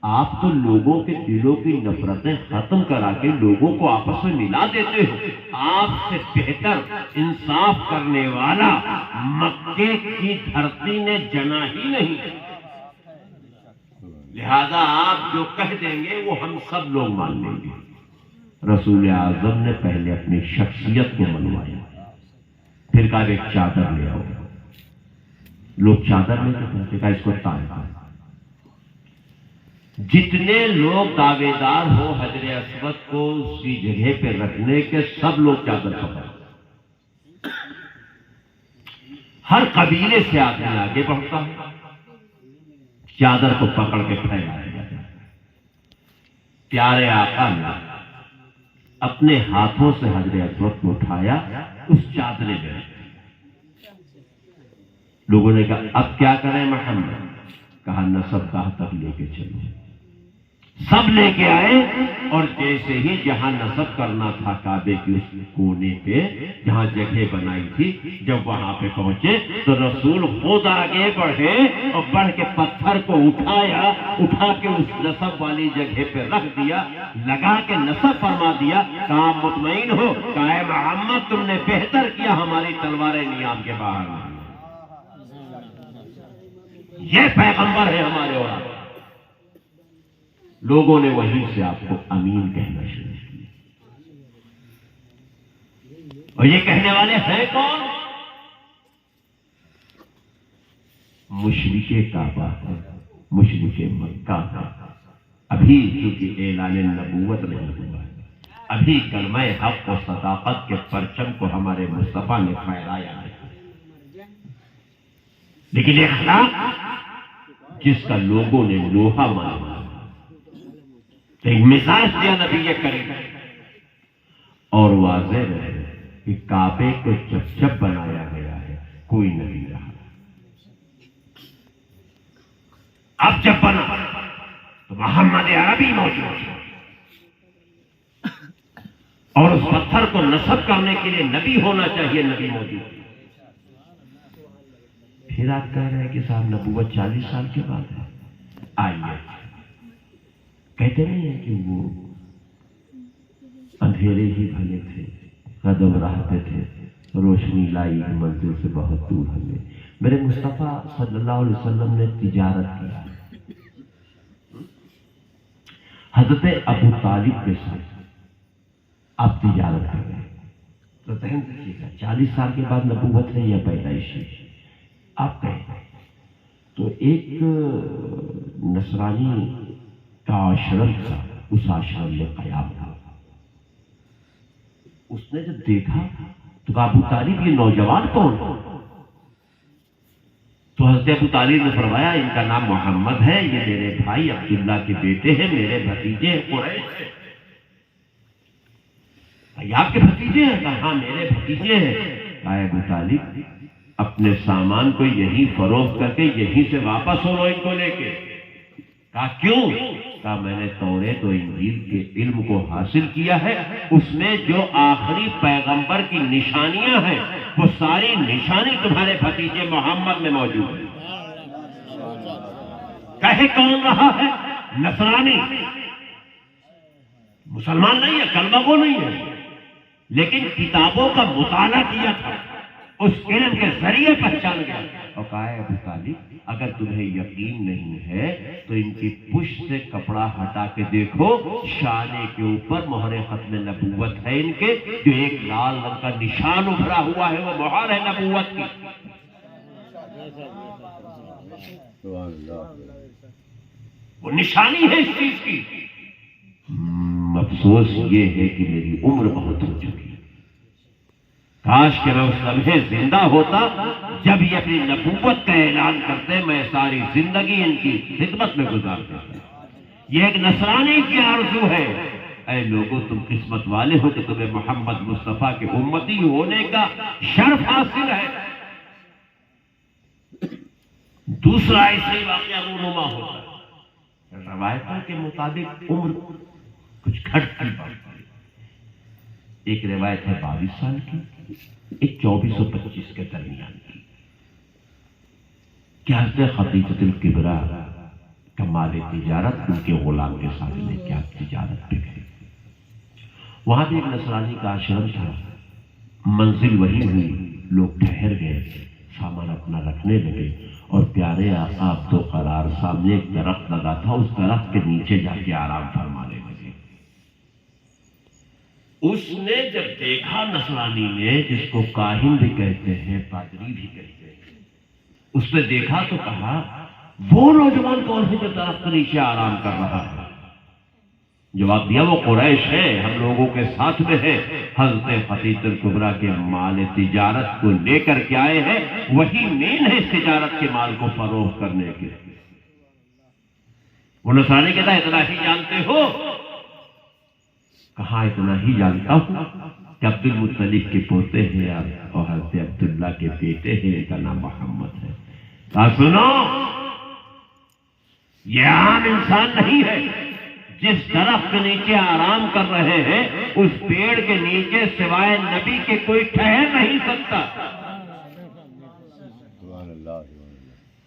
آپ تو لوگوں کے دلوں کی نفرتیں ختم کرا کے لوگوں کو آپس میں ملا دیتے ہو۔ آپ سے بہتر انصاف کرنے والا مکے کی دھرتی نے جنا ہی نہیں، لہذا آپ جو کہہ دیں گے وہ ہم سب لوگ مان لیں گے۔ رسول اعظم نے پہلے اپنی شخصیت کو منوایا، پھر کہا ایک چادر لے آؤ۔ لوگ چادر میں کہتے کہا اس کو تان کرو۔ جتنے لوگ دعوے دار ہو حجر اسود کو اسی جگہ پہ رکھنے کے سب لوگ چادر پکڑ، ہر قبیلے سے آدمی آگے بڑھتا ہے، چادر کو پکڑ کے پھیلایا جاتا ہے۔ پیارے آقا نے اپنے ہاتھوں سے حجر اسود کو اٹھایا، اس چادرے میں لوگوں نے کہا اب کیا کریں محمد؟ کہا نسب گاہ تک لے کے چلو، سب لے کے آئے، اور جیسے ہی جہاں نصب کرنا تھا کعبے کے اس کونے پہ جہاں جگہ بنائی تھی، جب وہاں پہ پہنچے تو رسول خود آگے بڑھے اور بڑھ کے پتھر کو اٹھا کے اس نصب والی جگہ پہ رکھ دیا، لگا کے نصب فرما دیا۔ کہا مطمئن ہو، کہا اے محمد تم نے بہتر کیا ہماری تلواریں نیام کے باہر نہیں۔ یہ پیغمبر ہے ہمارے، اور لوگوں نے وہیں سے آپ کو امین کہنا شروع کیا۔ اور یہ کہنے والے ہیں کون؟ مشرک کعبہ ہے، مشرک مکہ ہے۔ ابھی چونکہ اعلان نبوت نہیں ہوا ہے، ابھی کلمہ حق و صداقت کے پرچم کو ہمارے مصطفیٰ نے پھیلایا ہے، لیکن اخلاق جس کا لوگوں نے لوہا مانا، ایک مزاج دیا نبی کریم، اور واضح رہے کہ کعبے کو جب بنایا گیا ہے کوئی نہیں رہا۔ اب جب بنا تو محمد عربی موجود ہے، اور اس پتھر کو نصب کرنے کے لیے نبی ہونا چاہیے، نبی موجود ہے۔ پھر آپ کہہ رہے ہیں کہ صاحب نبوت 40 سال کے بعد ہے۔ آئیے، کہتے نہیں ہیں کہ وہ اندھیرے ہی بھلے تھے، قدم رہتے تھے، روشنی لائی منزل سے بہت دور ہمیں۔ میرے مصطفیٰ صلی اللہ علیہ وسلم نے تجارت کی، حضرت ابو طالب کے ساتھ آپ تجارت کر رہے ہیں، تو ذہن رکھیے گا 40 سال کے بعد نبوت ہے یا پیدائشی؟ آپ کہیں تو ایک نصرانی کا آشرم تھا، اس آشرم میں قیام تھا۔ اس نے جب دیکھا تو کہا ابو طالب یہ نوجوان کون؟ تو حضرت ابو طالب نے فرمایا ان کا نام محمد ہے، یہ میرے بھائی عبداللہ کے بیٹے ہیں، میرے بھتیجے ہیں، قریش ہیں۔ آپ کے بھتیجے ہیں؟ کہا ہاں میرے بھتیجے ہیں۔ کہا ابو طالب اپنے سامان کو یہیں فروخت کر کے یہیں سے واپس ہو لو ان کو لے کے۔ کہا کیوں؟ کہا میں نے توریت و انجیل کے علم کو حاصل کیا ہے، اس میں جو آخری پیغمبر کی نشانیاں ہیں وہ ساری نشانی تمہارے بھتیجے محمد میں موجود ہے۔ کہے کون رہا ہے؟ نصرانی، مسلمان نہیں ہے، کلمہ گو نہیں ہے، لیکن کتابوں کا مطالعہ کیا تھا، اس علم کے ذریعے پہچان گیا۔ اور کہا ہے ابو طالب اگر تمہیں یقین نہیں ہے تو ان کی پشت سے کپڑا ہٹا کے دیکھو، شانے کے اوپر مہر ختم نبوت ہے ان کے، جو ایک لال رنگ کا نشان ابھرا ہوا ہے وہ مہر ہے نبوت کی۔ وہ نشانی ہے اس چیز کی۔ افسوس یہ ہے کہ میری عمر بہت ہو چکی ہے، کاش کہ میں اس لمحے زندہ ہوتا جب یہ اپنی نبوت کا اعلان کرتے، میں ساری زندگی ان کی خدمت میں گزار دیتا۔ یہ ایک نصرانی کی آرزو ہے۔ اے لوگوں تم قسمت والے ہو کہ تمہیں محمد مصطفیٰ کے امتی ہونے کا شرف حاصل ہے۔ دوسرا ایسا ہی واقعہ رونما ہوتا ہے، روایتوں کے مطابق عمر کچھ گھٹتی بڑھتی۔ ایک روایت ہے 22 سال کی، ایک 24 و 25 کے درمیان کی۔ کیا حضرت خدیجہ الکبریٰ کا مال تجارت ان کے غلام کے ساتھ لے کے آپ تجارت پہ گئے۔ وہاں بھی ایک نصرانی کا آشرم تھا، منزل وہی ہوئی، لوگ ٹھہر گئے، سامان اپنا رکھنے لگے، اور پیارے آقا عبد القرار سامنے ایک درخت لگا تھا، اس درخت کے نیچے جا کے آرام فرمانے لگے۔ اس نے جب دیکھا نصرانی نے، جس کو کاہن بھی کہتے ہیں پادری بھی کہتے ہیں، اس نے دیکھا تو کہا وہ نوجوان کون ہے جو درخت کے نیچے آرام کر رہا ہے؟ جواب دیا وہ قریش ہے، ہم لوگوں کے ساتھ میں ہے، حضرت خدیجہ الکبریٰ کے مال تجارت کو لے کر کے آئے ہیں، وہی مین ہے اس تجارت کے مال کو فروخت کرنے کے۔ وہ نصرانی کہتا ہے اتنا ہی جانتے ہو؟ کہاں اتنا ہی جانتا ہوں کہ عبد المطلب کے پوتے ہیں آپ، اور حضرت عبداللہ کے بیٹے ہیں، ان کا نام محمد ہے۔ کہا سنو یہ عام انسان نہیں ہے. جس درخت کے نیچے آرام کر رہے ہیں اس پیڑ کے نیچے سوائے نبی کے کوئی ٹھہر نہیں سکتا.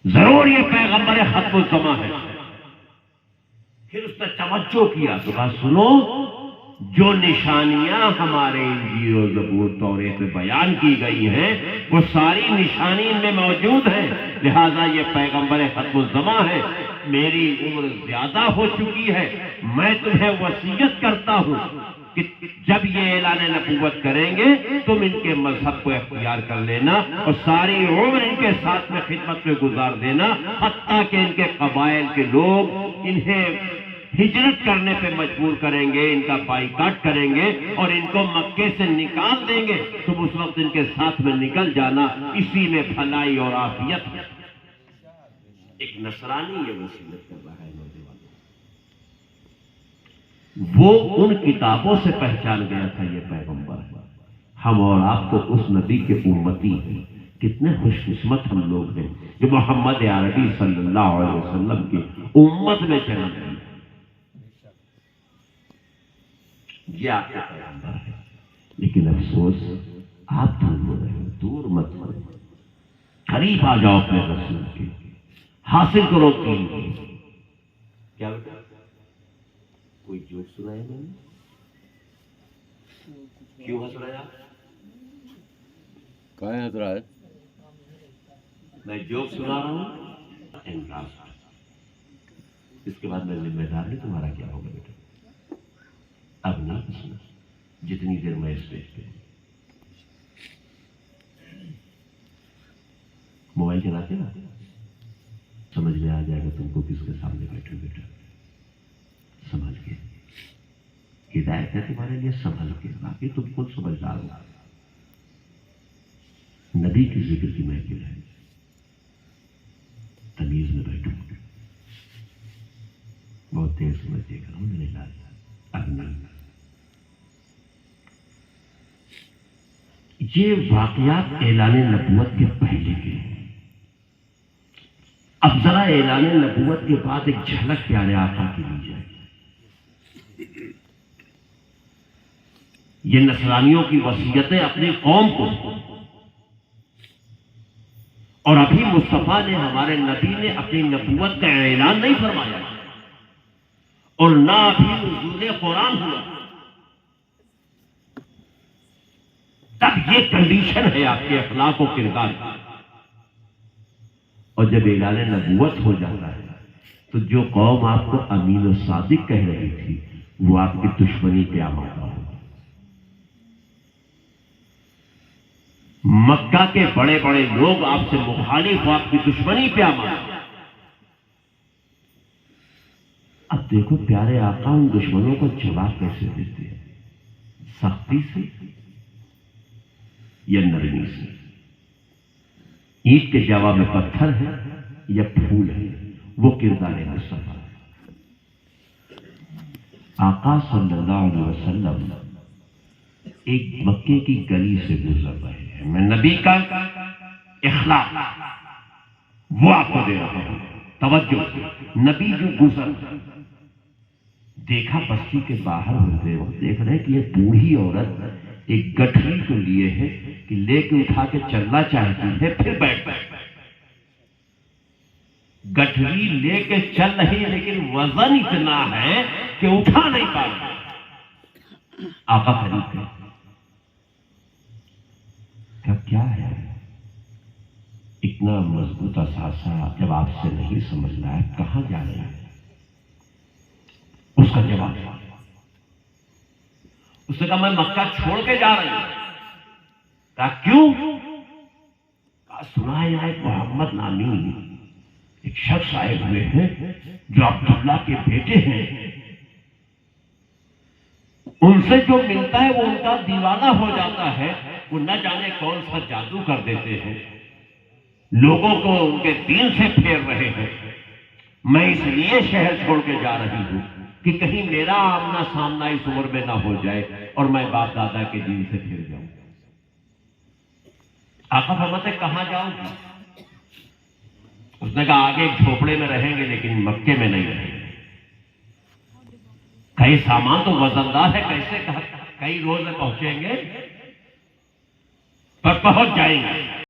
ضرور یہ پیغمبر ختم الزمان ہے. پھر اس نے توجہ کیا تو بات سنو، جو نشانیاں ہمارے انجیل و زبور توریت میں بیان کی گئی ہیں وہ ساری نشانی ان میں موجود ہیں. لہذا یہ پیغمبر ختم الزمان ہے. میری عمر زیادہ ہو چکی ہے، میں تمہیں وصیت کرتا ہوں کہ جب یہ اعلان نبوت کریں گے تم ان کے مذہب کو اختیار کر لینا اور ساری عمر ان کے ساتھ میں خدمت میں گزار دینا، حتیٰ کہ ان کے قبائل کے لوگ انہیں ہجرت کرنے پہ مجبور کریں گے، ان کا بائیکاٹ کریں گے اور ان کو مکے سے نکال دیں گے. تم اس وقت ان کے ساتھ میں نکل جانا، اسی میں بھلائی اور عافیت ہے. ایک نصرانی یہ وصیت کر رہا ہے نوجوانوں. وہ ان کتابوں سے پہچان گیا تھا یہ پیغمبر ہے. ہم اور آپ تو اس نبی کے امتی ہیں. کتنے خوش قسمت ہم لوگ ہیں جو محمد عربی صلی اللہ علیہ وسلم کی امت میں جنم لیے. یہ آپ کا پیغمبر ہے. لیکن افسوس آپ دور رہے، دور مت ہو، قریب آ جاؤ اپنے رسول کے. حاصل کرو تین کیا بیٹا؟ کوئی جوک سنایا میں نے؟ کیوں ہنس رہے آپ؟ کہاں ہنس رہا ہے؟ میں جوک سنا رہا ہوں. اس کے بعد میں ذمہ دار نہیں. تمہارا کیا ہوگا بیٹا؟ اب نہیں ہنسنا جتنی دیر میں اسٹیج پہ. موبائل چلاتے نا، سمجھ میں آ جائے گا تم کو کس کے سامنے بیٹھے. بیٹا سنبھل کے، ہدایت ہے تمہارے لیے، سنبھل کے. باقی تم خود سمجھدار ہو. نبی کی ذکر کی محفل ہے، تمیز میں بیٹھو. بہت دیر سمجھ دیکھ رہا ہوں میرے لال. اب نہیں. یہ واقعات اعلان نبوت کے پہلے کے ہیں. اب ذرا اعلان نبوت کے بعد ایک جھلک پیارے آقا کی لی جائے. یہ نصرانیوں کی وصیتیں اپنی قوم کو، اور ابھی مصطفیٰ نے، ہمارے نبی نے اپنی نبوت کا اعلان نہیں فرمایا اور نہ ابھی نزول قرآن ہوا. تب یہ کنڈیشن ہے آپ کے اخلاق و کردار کی. اور جب اعلان نبوت ہو جاتا ہے تو جو قوم آپ کو امین و صادق کہہ رہی تھی وہ آپ کی دشمنی پہ آمادہ ہو. مکہ کے بڑے بڑے لوگ آپ سے مخالف، آپ کی دشمنی پہ آمادہ. اب دیکھو پیارے آقا ان دشمنوں کو جواب کیسے دیتے ہیں؟ سختی سے یا نرمی سے؟ اینٹ کے جواب میں پتھر ہے یا پھول ہے؟ وہ کردار مصطفیٰ. آقا صلی اللہ علیہ وسلم ایک مکے کی گلی سے گزر رہے ہیں. میں نبی کا اخلاق وہ آپ کو دے رہا ہوں. توجہ. نبی جو گزر دیکھا بستی کے باہر ہوتے وقت دیکھ رہے کہ یہ بوڑھی عورت ایک گٹھری کو لیے ہے کہ لے کے اٹھا کے چلنا چاہتی ہے، پھر بیٹھ گٹھری لے کے چل رہی ہے لیکن وزن اتنا ہے کہ اٹھا نہیں پا رہی. آقا قریب ہے. کیا ہے اتنا مضبوط اثاثہ جب آپ سے نہیں سمجھ رہا ہے کہاں جا رہے ہیں؟ اس کا جواب اس نے کہا میں مکہ چھوڑ کے جا رہی ہوں. کہا کیوں؟ کہا سنا ہے یہاں ایک محمد نامی ایک شخص آئے ہوئے ہیں جو عبداللہ کے بیٹے ہیں، ان سے جو ملتا ہے وہ ان کا دیوانہ ہو جاتا ہے. وہ نہ جانے کون سا جادو کر دیتے ہیں، لوگوں کو ان کے دین سے پھیر رہے ہیں. میں اس لیے شہر چھوڑ کے جا رہی ہوں کہ کہیں میرا آمنا سامنا اس عمر میں نہ ہو جائے اور میں باپ دادا کے دین سے پھر جاؤں. آقا فرماتے کہاں جاؤں گی؟ اس نے کہا آگے ایک جھوپڑے میں رہیں گے لیکن مکے میں نہیں رہیں گے. کئی سامان تو وزندار ہے، کیسے کئی روز میں پہنچیں گے پر پہنچ جائیں گے.